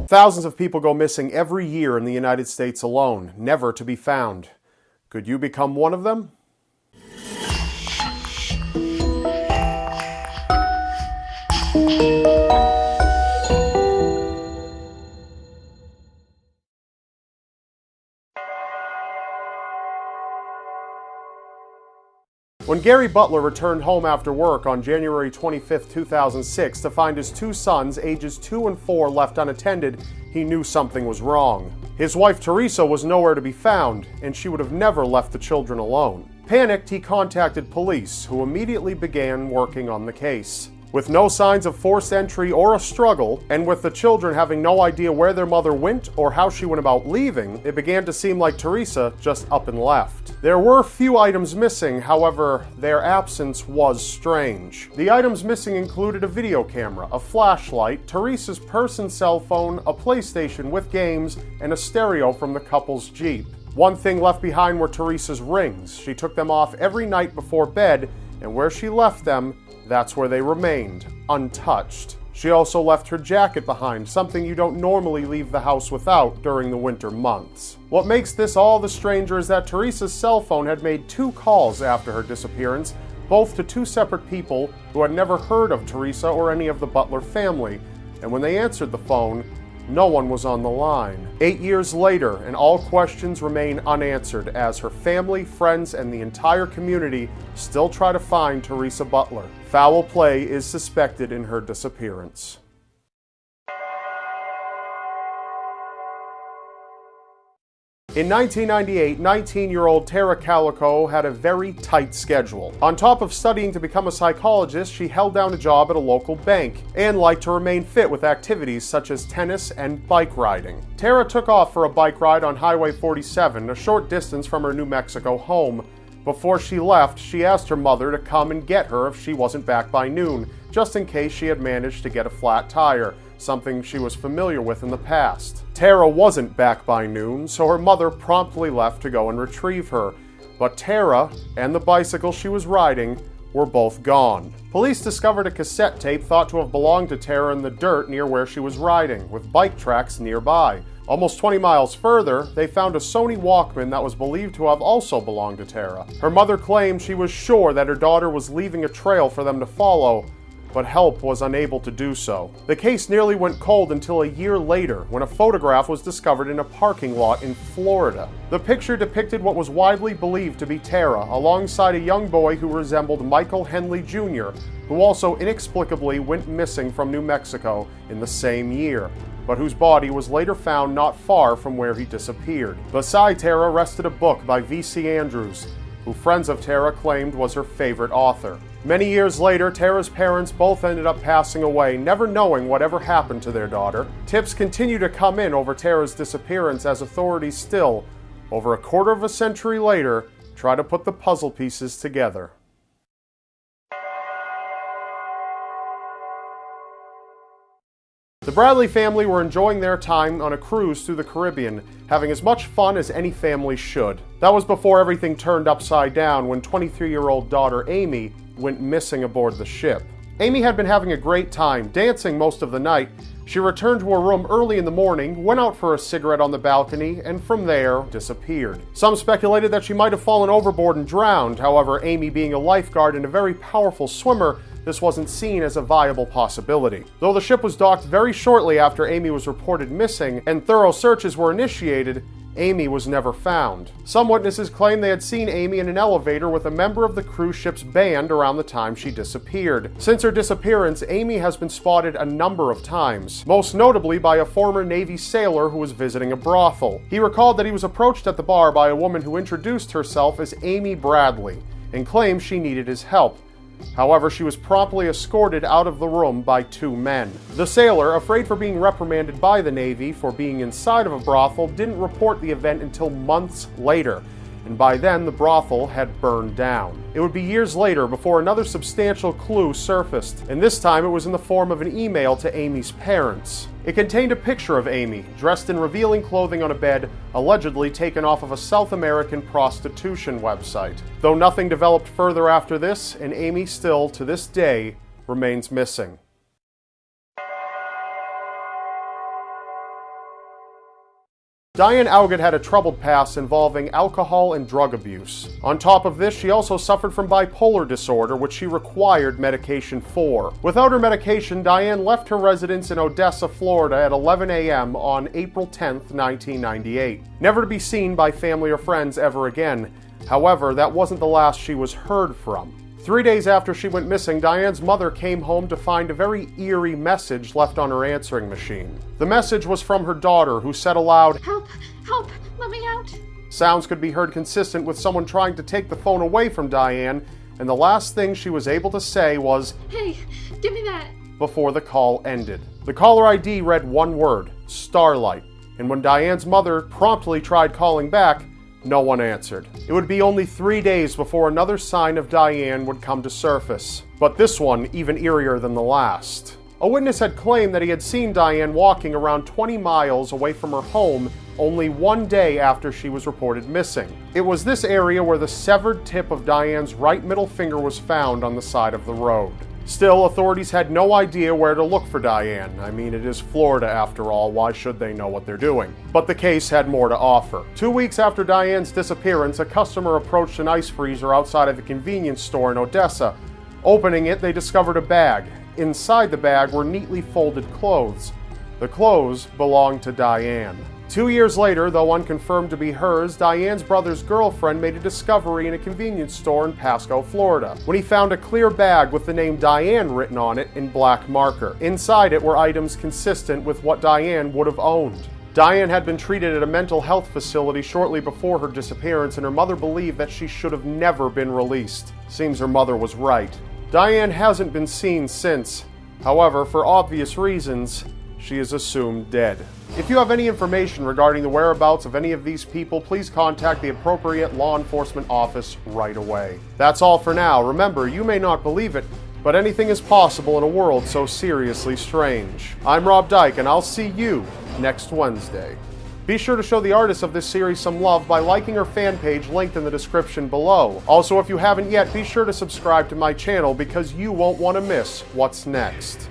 Thousands of people go missing every year in the United States alone, never to be found. Could you become one of them? When Gary Butler returned home after work on January 25, 2006 to find his two sons, ages 2 and 4, left unattended, he knew something was wrong. His wife Teresa was nowhere to be found, and she would have never left the children alone. Panicked, he contacted police, who immediately began working on the case. With no signs of forced entry or a struggle, and with the children having no idea where their mother went or how she went about leaving, it began to seem like Teresa just up and left. There were few items missing, however, their absence was strange. The items missing included a video camera, a flashlight, Teresa's purse and cell phone, a PlayStation with games, and a stereo from the couple's Jeep. One thing left behind were Teresa's rings. She took them off every night before bed, and where she left them, that's where they remained, untouched. She also left her jacket behind, something you don't normally leave the house without during the winter months. What makes this all the stranger is that Teresa's cell phone had made 2 calls after her disappearance, both to 2 separate people who had never heard of Teresa or any of the Butler family, and when they answered the phone, no one was on the line. 8 years later, and all questions remain unanswered as her family, friends, and the entire community still try to find Teresa Butler. Foul play is suspected in her disappearance. In 1998, 19-year-old Tara Calico had a very tight schedule. On top of studying to become a psychologist, she held down a job at a local bank and liked to remain fit with activities such as tennis and bike riding. Tara took off for a bike ride on Highway 47, a short distance from her New Mexico home. Before she left, she asked her mother to come and get her if she wasn't back by noon, just in case she had managed to get a flat tire, something she was familiar with in the past. Tara wasn't back by noon, so her mother promptly left to go and retrieve her. But Tara and the bicycle she was riding were both gone. Police discovered a cassette tape thought to have belonged to Tara in the dirt near where she was riding, with bike tracks nearby. Almost 20 miles further, they found a Sony Walkman that was believed to have also belonged to Tara. Her mother claimed she was sure that her daughter was leaving a trail for them to follow, but help was unable to do so. The case nearly went cold until a year later, when a photograph was discovered in a parking lot in Florida. The picture depicted what was widely believed to be Tara, alongside a young boy who resembled Michael Henley Jr., who also inexplicably went missing from New Mexico in the same year, but whose body was later found not far from where he disappeared. Beside Tara rested a book by V.C. Andrews, who friends of Tara claimed was her favorite author. Many years later, Tara's parents both ended up passing away, never knowing whatever happened to their daughter. Tips continue to come in over Tara's disappearance as authorities still, over a quarter of a century later, try to put the puzzle pieces together. The Bradley family were enjoying their time on a cruise through the Caribbean, having as much fun as any family should. That was before everything turned upside down when 23-year-old daughter Amy went missing aboard the ship. Amy had been having a great time, dancing most of the night. She returned to her room early in the morning, went out for a cigarette on the balcony, and from there, disappeared. Some speculated that she might have fallen overboard and drowned. However, Amy being a lifeguard and a very powerful swimmer, this wasn't seen as a viable possibility. Though the ship was docked very shortly after Amy was reported missing and thorough searches were initiated, Amy was never found. Some witnesses claim they had seen Amy in an elevator with a member of the cruise ship's band around the time she disappeared. Since her disappearance, Amy has been spotted a number of times, most notably by a former Navy sailor who was visiting a brothel. He recalled that he was approached at the bar by a woman who introduced herself as Amy Bradley and claimed she needed his help. However, she was promptly escorted out of the room by 2 men. The sailor, afraid for being reprimanded by the Navy for being inside of a brothel, didn't report the event until months later, and by then the brothel had burned down. It would be years later before another substantial clue surfaced, and this time it was in the form of an email to Amy's parents. It contained a picture of Amy, dressed in revealing clothing on a bed, allegedly taken off of a South American prostitution website. Though nothing developed further after this, and Amy still, to this day, remains missing. Diane Augut had a troubled past involving alcohol and drug abuse. On top of this, she also suffered from bipolar disorder, which she required medication for. Without her medication, Diane left her residence in Odessa, Florida at 11 a.m. on April 10, 1998, never to be seen by family or friends ever again. However, that wasn't the last she was heard from. 3 days after she went missing, Diane's mother came home to find a very eerie message left on her answering machine. The message was from her daughter, who said aloud, "Help! Help! Let me out!" Sounds could be heard consistent with someone trying to take the phone away from Diane, and the last thing she was able to say was, "Hey, give me that!" before the call ended. The caller ID read one word, Starlight, and when Diane's mother promptly tried calling back, no one answered. It would be only 3 days before another sign of Diane would come to surface, but this one even eerier than the last. A witness had claimed that he had seen Diane walking around 20 miles away from her home only 1 day after she was reported missing. It was this area where the severed tip of Diane's right middle finger was found on the side of the road. Still, authorities had no idea where to look for Diane. I mean, it is Florida after all, why should they know what they're doing? But the case had more to offer. 2 weeks after Diane's disappearance, a customer approached an ice freezer outside of a convenience store in Odessa. Opening it, they discovered a bag. Inside the bag were neatly folded clothes. The clothes belonged to Diane. 2 years later, though unconfirmed to be hers, Diane's brother's girlfriend made a discovery in a convenience store in Pasco, Florida, when he found a clear bag with the name Diane written on it in black marker. Inside it were items consistent with what Diane would have owned. Diane had been treated at a mental health facility shortly before her disappearance, and her mother believed that she should have never been released. Seems her mother was right. Diane hasn't been seen since. However, for obvious reasons, she is assumed dead. If you have any information regarding the whereabouts of any of these people, please contact the appropriate law enforcement office right away. That's all for now. Remember, you may not believe it, but anything is possible in a world so seriously strange. I'm Rob Dyke, and I'll see you next Wednesday. Be sure to show the artist of this series some love by liking her fan page linked in the description below. Also, if you haven't yet, be sure to subscribe to my channel because you won't want to miss what's next.